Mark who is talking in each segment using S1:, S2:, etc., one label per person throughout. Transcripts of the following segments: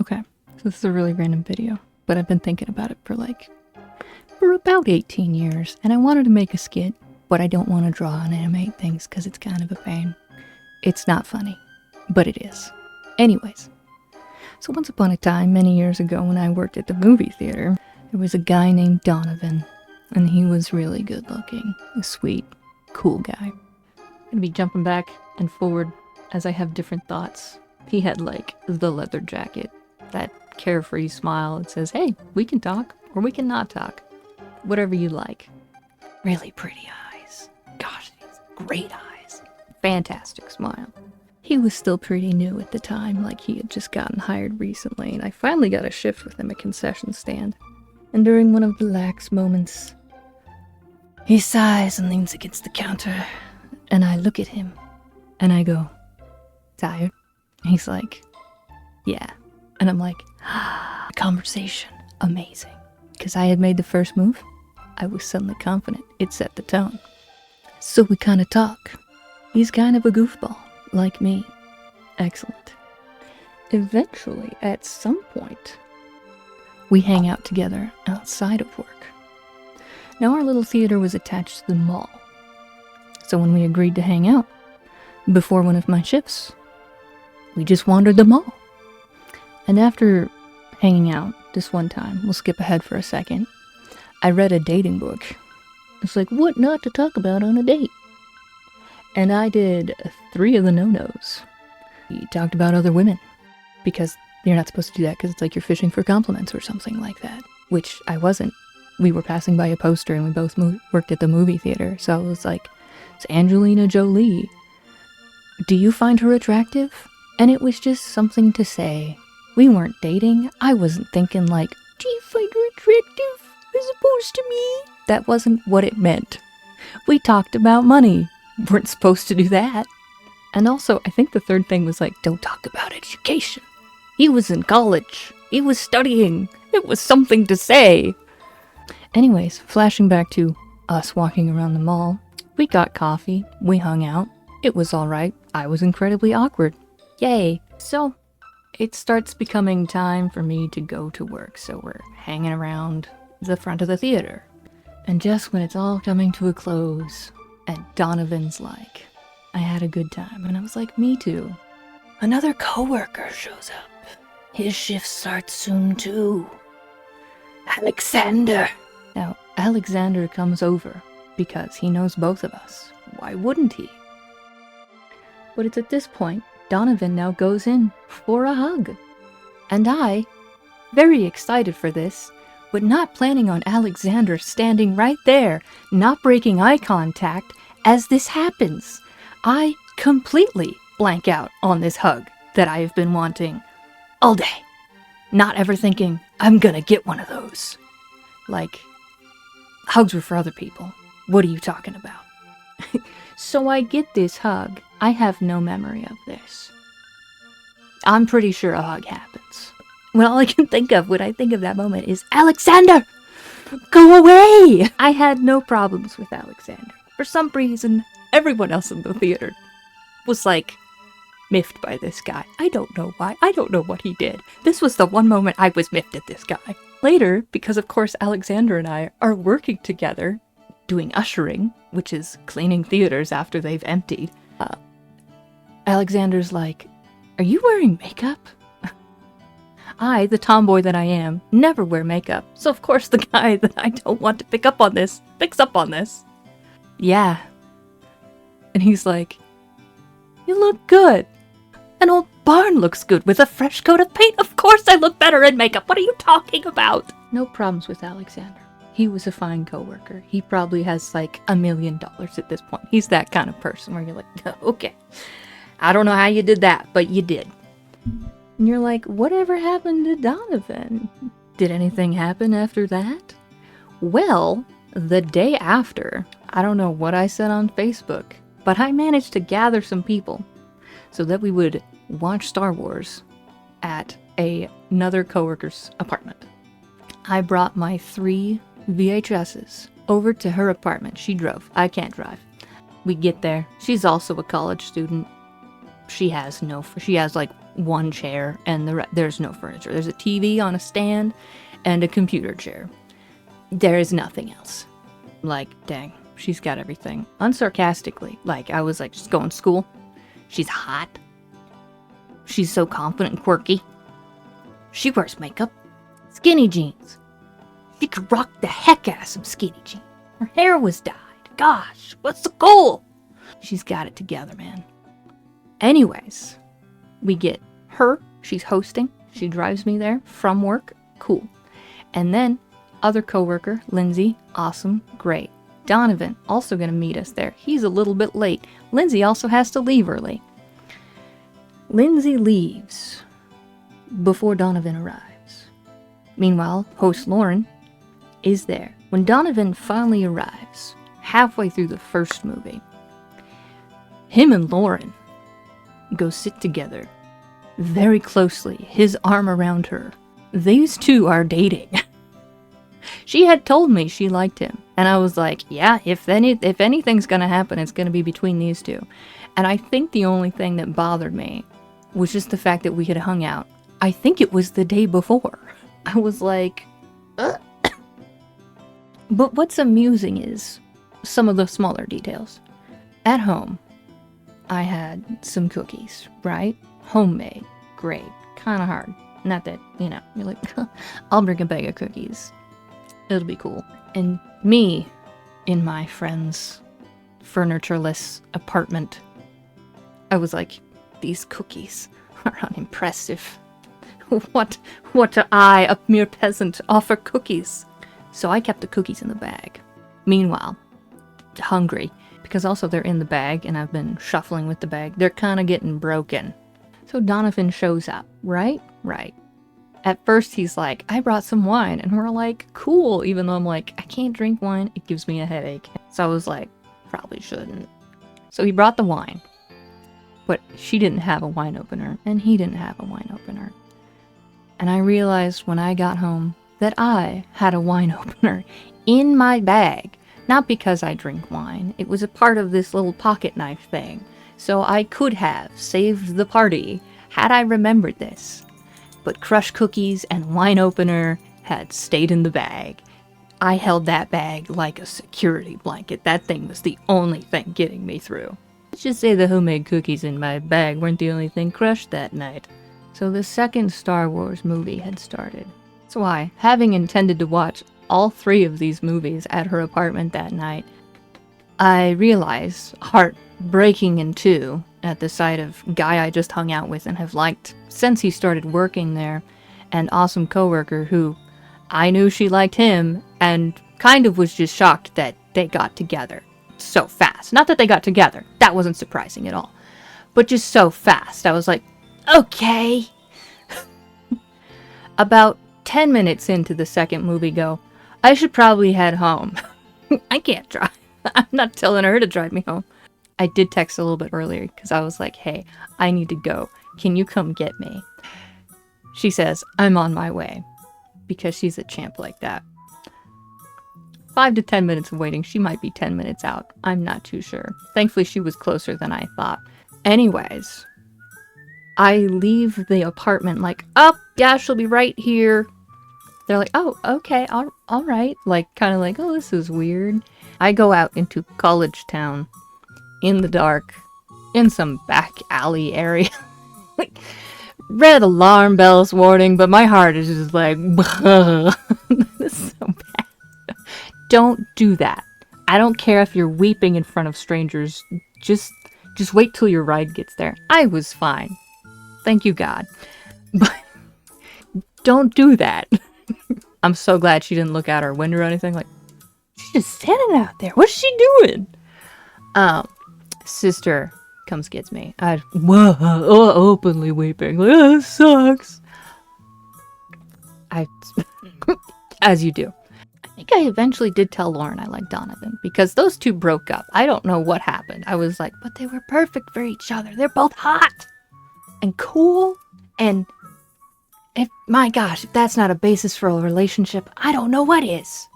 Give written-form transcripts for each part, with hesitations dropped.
S1: Okay, so this is a really random video, but I've been thinking about it for about 18 years, and I wanted to make a skit, but I don't want to draw and animate things because it's kind of a pain. It's not funny, but it is. Anyways, so once upon a time, many years ago when I worked at the movie theater, there was a guy named Donovan, and he was really good looking, a sweet, cool guy. I'm gonna be jumping back and forward as I have different thoughts. He had like the leather jacket, that carefree smile that says, hey, we can talk or we can not talk. Whatever you like. Really pretty eyes. Gosh, these great eyes. Fantastic smile. He was still pretty new at the time, like he had just gotten hired recently, and I finally got a shift with him at concession stand. And during one of the lax moments, he sighs and leans against the counter, and I look at him, and I go, tired? He's like, yeah. And I'm like, conversation, amazing. Because I had made the first move, I was suddenly confident. It set the tone. So we kind of talk. He's kind of a goofball, like me. Excellent. Eventually, at some point, we hang out together outside of work. Now our little theater was attached to the mall. So when we agreed to hang out, before one of my shifts, we just wandered the mall. And after hanging out this one time, we'll skip ahead for a second, I read a dating book. It's like, what not to talk about on a date? And I did 3 of the no-nos. We talked about other women, because you're not supposed to do that because it's like you're fishing for compliments or something like that, which I wasn't. We were passing by a poster and we both worked at the movie theater, so I was like, it's Angelina Jolie. Do you find her attractive? And it was just something to say. We weren't dating. I wasn't thinking like, do you find her attractive as opposed to me? That wasn't what it meant. We talked about money. Weren't supposed to do that. And also, I think the third thing was like, don't talk about education. He was in college. He was studying. It was something to say. Anyways, flashing back to us walking around the mall, we got coffee, we hung out. It was alright. I was incredibly awkward. Yay. So, it starts becoming time for me to go to work, so we're hanging around the front of the theater. And just when it's all coming to a close, and Donovan's like, I had a good time, and I was like, me too. Another coworker shows up. His shift starts soon too. Alexander. Now, Alexander comes over because he knows both of us. Why wouldn't he? But it's at this point, Donovan now goes in for a hug. And I, very excited for this, but not planning on Alexander standing right there, not breaking eye contact as this happens. I completely blank out on this hug that I have been wanting all day. Not ever thinking, I'm gonna get one of those. Like, hugs were for other people. What are you talking about? So I get this hug. I have no memory of this. I'm pretty sure a hug happens. When all I can think of when I think of that moment is, Alexander! Go away! I had no problems with Alexander. For some reason, everyone else in the theater was like, miffed by this guy. I don't know why. I don't know what he did. This was the one moment I was miffed at this guy. Later, because of course Alexander and I are working together, doing ushering, which is cleaning theaters after they've emptied, Alexander's like, are you wearing makeup? I, the tomboy that I am, never wear makeup, so of course the guy that I don't want to pick up on this picks up on this. Yeah. And he's like, you look good. An old barn looks good with a fresh coat of paint. Of course I look better in makeup. What are you talking about? No problems with Alexander. He was a fine coworker. He probably has like $1 million at this point. He's that kind of person where you're like, okay, I don't know how you did that, but you did. And you're like, whatever happened to Donovan? Did anything happen after that? Well, the day after, I don't know what I said on Facebook, but I managed to gather some people so that we would watch Star Wars at another coworker's apartment. I brought my 3 VHSs over to her apartment. She drove. I can't drive. We get there. She's also a college student. She has like one chair, and there's no furniture. There's a TV on a stand and a computer chair. There is nothing else. Like, dang, she's got everything. Unsarcastically, like, I was like, she's going to school. She's hot. She's so confident and quirky. She wears makeup. Skinny jeans. She could rock the heck out of some skinny jeans. Her hair was dyed. Gosh, what's the goal? She's got it together, man. Anyways, we get her. She's hosting. She drives me there from work. Cool. And then other coworker, Lindsay. Awesome. Great. Donovan, also going to meet us there. He's a little bit late. Lindsay also has to leave early. Lindsay leaves before Donovan arrives. Meanwhile, host Lauren is there. When Donovan finally arrives, halfway through the first movie, him and Lauren go sit together very closely, his arm around her. These two are dating. She had told me she liked him, and I was like, yeah, if anything's gonna happen, it's gonna be between these two. And I think the only thing that bothered me was just the fact that we had hung out. I think it was the day before. I was like, ugh. But what's amusing is some of the smaller details. At home, I had some cookies, right? Homemade. Great. Kind of hard. Not that, you're like, I'll bring a bag of cookies. It'll be cool. And me, in my friend's furnitureless apartment, I was like, these cookies are unimpressive. What do I, a mere peasant, offer cookies? So I kept the cookies in the bag. Meanwhile, hungry, because also they're in the bag, and I've been shuffling with the bag. They're kind of getting broken. So Donovan shows up, right? Right. At first he's like, I brought some wine, and we're like, cool, even though I'm like, I can't drink wine, it gives me a headache. So I was like, probably shouldn't. So he brought the wine, but she didn't have a wine opener, and he didn't have a wine opener. And I realized when I got home that I had a wine opener in my bag. Not because I drink wine, it was a part of this little pocket knife thing. So I could have saved the party had I remembered this. But crushed cookies and wine opener had stayed in the bag. I held that bag like a security blanket. That thing was the only thing getting me through. Let's just say the homemade cookies in my bag weren't the only thing crushed that night. So the second Star Wars movie had started. That's why, having intended to watch all 3 of these movies at her apartment that night, I realized, heart breaking in two, at the sight of guy I just hung out with and have liked since he started working there, and awesome coworker who I knew she liked him and kind of was just shocked that they got together so fast. Not that they got together, that wasn't surprising at all, but just so fast. I was like, okay. About 10 minutes into the second movie go, I should probably head home. I can't drive. I'm not telling her to drive me home. I did text a little bit earlier because I was like, hey, I need to go. Can you come get me? She says, I'm on my way. Because she's a champ like that. 5 to 10 minutes of waiting. She might be 10 minutes out. I'm not too sure. Thankfully, she was closer than I thought. Anyways, I leave the apartment like, oh, yeah, she'll be right here. They're like, oh, okay, all right. Like, kind of like, oh, this is weird. I go out into college town in the dark, in some back alley area. Like, red alarm bells warning, but my heart is just like, this is so bad. Don't do that. I don't care if you're weeping in front of strangers. Just wait till your ride gets there. I was fine. Thank you, God. But don't do that. I'm so glad she didn't look out her window or anything. Like, she's just standing out there. What's she doing? Sister comes gets me. Openly weeping. Like, oh, this sucks. As you do. I think I eventually did tell Lauren I like Donovan because those two broke up. I don't know what happened. I was like, but they were perfect for each other. They're both hot and cool. And my gosh, if that's not a basis for a relationship, I don't know what is.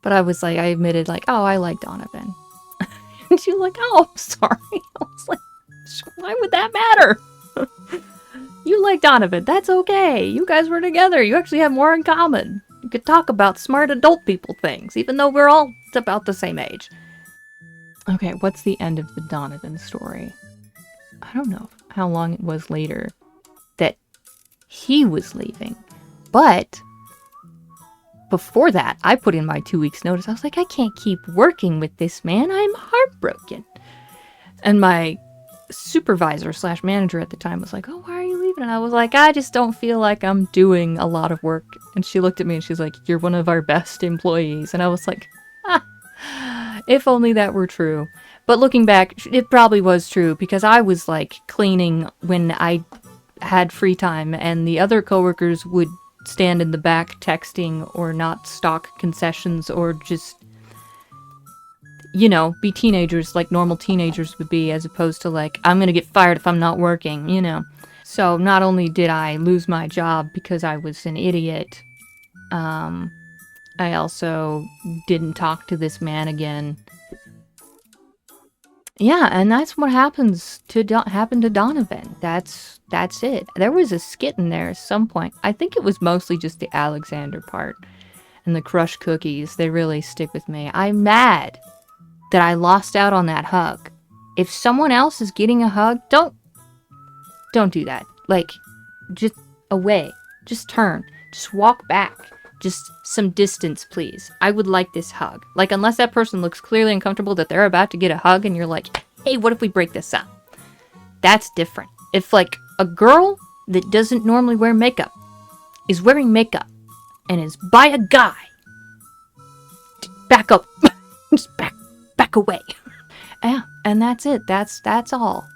S1: But I was like, I admitted like, oh, I like Donovan. And she was like, oh, I'm sorry. I was like, why would that matter? You like Donovan. That's okay. You guys were together. You actually have more in common. You could talk about smart adult people things, even though we're all about the same age. Okay, what's the end of the Donovan story? I don't know how long it was later that he was leaving. But before that, I put in my 2 weeks notice. I was like, I can't keep working with this man. I'm heartbroken. And my supervisor / manager at the time was like, oh, why are you leaving? And I was like, I just don't feel like I'm doing a lot of work. And she looked at me and she's like, you're one of our best employees. And I was like, if only that were true. But looking back, it probably was true, because I was like cleaning when I had free time, and the other coworkers would stand in the back texting or not stock concessions, or just, you know, be teenagers like normal teenagers would be, as opposed to like, I'm gonna get fired if I'm not working, you know. So not only did I lose my job because I was an idiot, I also didn't talk to this man again. Yeah, and that's what happens to happened to Donovan. That's it. There was a skit in there at some point. I think it was mostly just the Alexander part and the crushed cookies. They really stick with me. I'm mad that I lost out on that hug. If someone else is getting a hug, don't do that. Like, just away. Just turn. Just walk back. Just some distance, please. I would like this hug. Like, unless that person looks clearly uncomfortable that they're about to get a hug and you're like, hey, what if we break this up? That's different. If, like, a girl that doesn't normally wear makeup is wearing makeup and is by a guy, back up. Just back away. Yeah, and that's it. That's all.